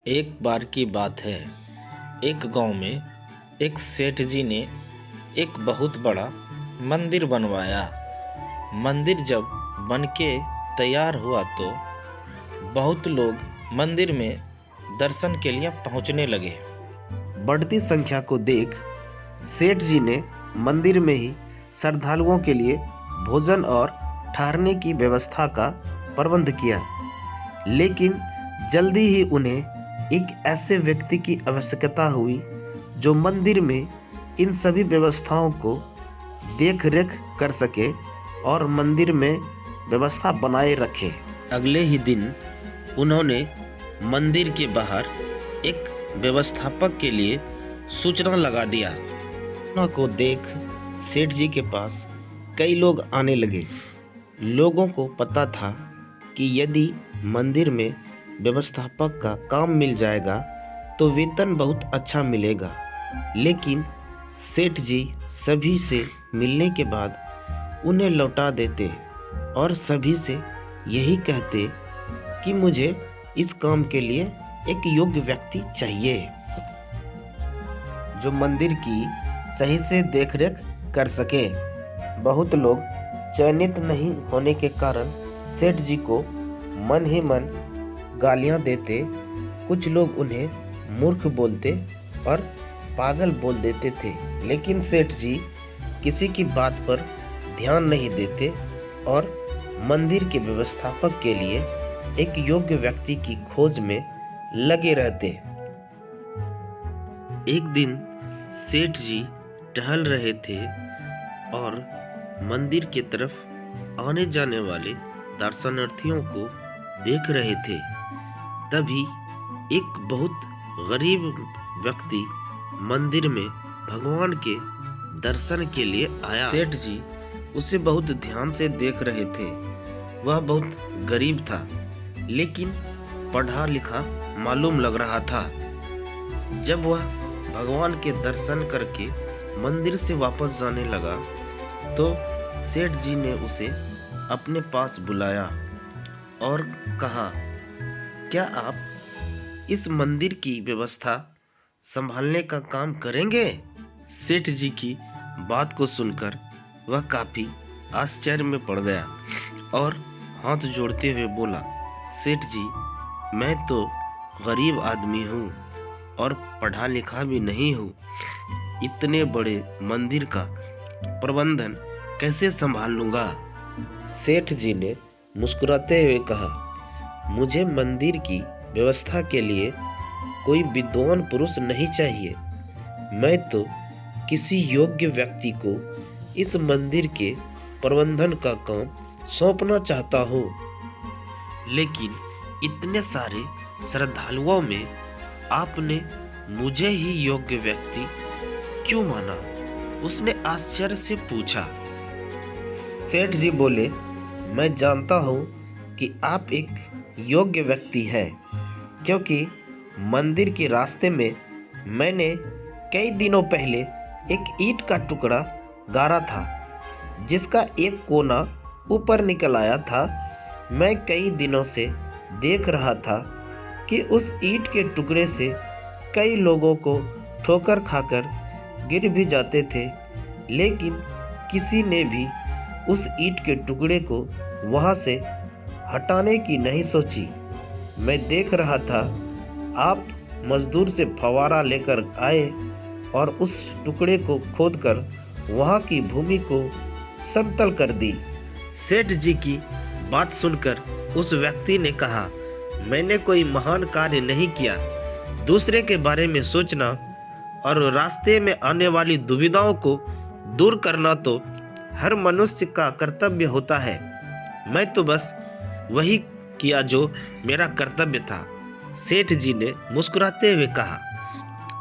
एक बार की बात है, एक गांव में एक सेठ जी ने एक बहुत बड़ा मंदिर बनवाया। मंदिर जब बनके तैयार हुआ तो बहुत लोग मंदिर में दर्शन के लिए पहुंचने लगे। बढ़ती संख्या को देख सेठ जी ने मंदिर में ही श्रद्धालुओं के लिए भोजन और ठहरने की व्यवस्था का प्रबंध किया। लेकिन जल्दी ही उन्हें एक ऐसे व्यक्ति की आवश्यकता हुई जो मंदिर में इन सभी व्यवस्थाओं को देख रेख कर सके और मंदिर में व्यवस्था बनाए रखे। अगले ही दिन उन्होंने मंदिर के बाहर एक व्यवस्थापक के लिए सूचना लगा दिया। सूचना को देख सेठ जी के पास कई लोग आने लगे। लोगों को पता था कि यदि मंदिर में व्यवस्थापक का काम मिल जाएगा तो वेतन बहुत अच्छा मिलेगा। लेकिन सेठ जी सभी से मिलने के बाद उन्हें लौटा देते और सभी से यही कहते कि मुझे इस काम के लिए एक योग्य व्यक्ति चाहिए जो मंदिर की सही से देखरेख कर सके। बहुत लोग चयनित नहीं होने के कारण सेठ जी को मन ही मन गालियां देते। कुछ लोग उन्हें मूर्ख बोलते और पागल बोल देते थे। लेकिन सेठ जी किसी की बात पर ध्यान नहीं देते और मंदिर के व्यवस्थापक के लिए एक योग्य व्यक्ति की खोज में लगे रहते। एक दिन सेठ जी टहल रहे थे और मंदिर की तरफ आने जाने वाले दर्शनार्थियों को देख रहे थे। तभी एक बहुत गरीब व्यक्ति मंदिर में भगवान के दर्शन के लिए आया। सेठ जी उसे बहुत ध्यान से देख रहे थे। वह बहुत गरीब था लेकिन पढ़ा लिखा मालूम लग रहा था। जब वह भगवान के दर्शन करके मंदिर से वापस जाने लगा तो सेठ जी ने उसे अपने पास बुलाया और कहा, क्या आप इस मंदिर की व्यवस्था संभालने का काम करेंगे? सेठ जी की बात को सुनकर वह काफी आश्चर्य में पड़ गया और हाथ जोड़ते हुए बोला, सेठ जी, मैं तो गरीब आदमी हूँ और पढ़ा लिखा भी नहीं हूँ। इतने बड़े मंदिर का प्रबंधन कैसे संभाल लूँगा? सेठ जी ने मुस्कुराते हुए कहा, मुझे मंदिर की व्यवस्था के लिए कोई विद्वान पुरुष नहीं चाहिए। मैं तो किसी योग्य व्यक्ति को इस मंदिर के प्रबंधन का काम सौंपना चाहता हूँ। लेकिन इतने सारे श्रद्धालुओं में आपने मुझे ही योग्य व्यक्ति क्यों माना? उसने आश्चर्य से पूछा। सेठ जी बोले, मैं जानता हूँ कि आप एक योग्य व्यक्ति हैं, क्योंकि मंदिर के रास्ते में मैंने कई दिनों पहले एक ईंट का टुकड़ा गाड़ा था जिसका एक कोना ऊपर निकल आया था। मैं कई दिनों से देख रहा था कि उस ईंट के टुकड़े से कई लोगों को ठोकर खाकर गिर भी जाते थे, लेकिन किसी ने भी उस ईंट के टुकड़े को वहां से हटाने की नहीं सोची। मैं देख रहा था आप मजदूर से फवारा लेकर आए और उस टुकड़े को खोदकर वहां की भूमि को समतल कर दी। सेठ जी की बात सुनकर उस व्यक्ति ने कहा, मैंने कोई महान कार्य नहीं किया। दूसरे के बारे में सोचना और रास्ते में आने वाली दुविधाओं को दूर करना तो हर मनुष्य का कर्तव्य होता है। मैं तो बस वही किया जो मेरा कर्तव्य था। सेठ जी ने मुस्कुराते हुए कहा,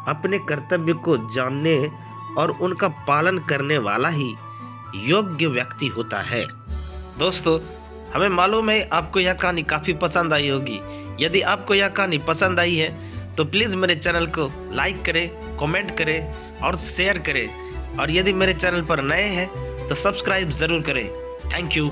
अपने कर्तव्य को जानने और उनका पालन करने वाला ही योग्य व्यक्ति होता है। दोस्तों, हमें मालूम है आपको यह कहानी काफ़ी पसंद आई होगी। यदि आपको यह कहानी पसंद आई है तो प्लीज़ मेरे चैनल को लाइक करें, कमेंट करें और शेयर करें। और यदि मेरे चैनल पर नए हैं तो सब्सक्राइब ज़रूर करें। Thank you.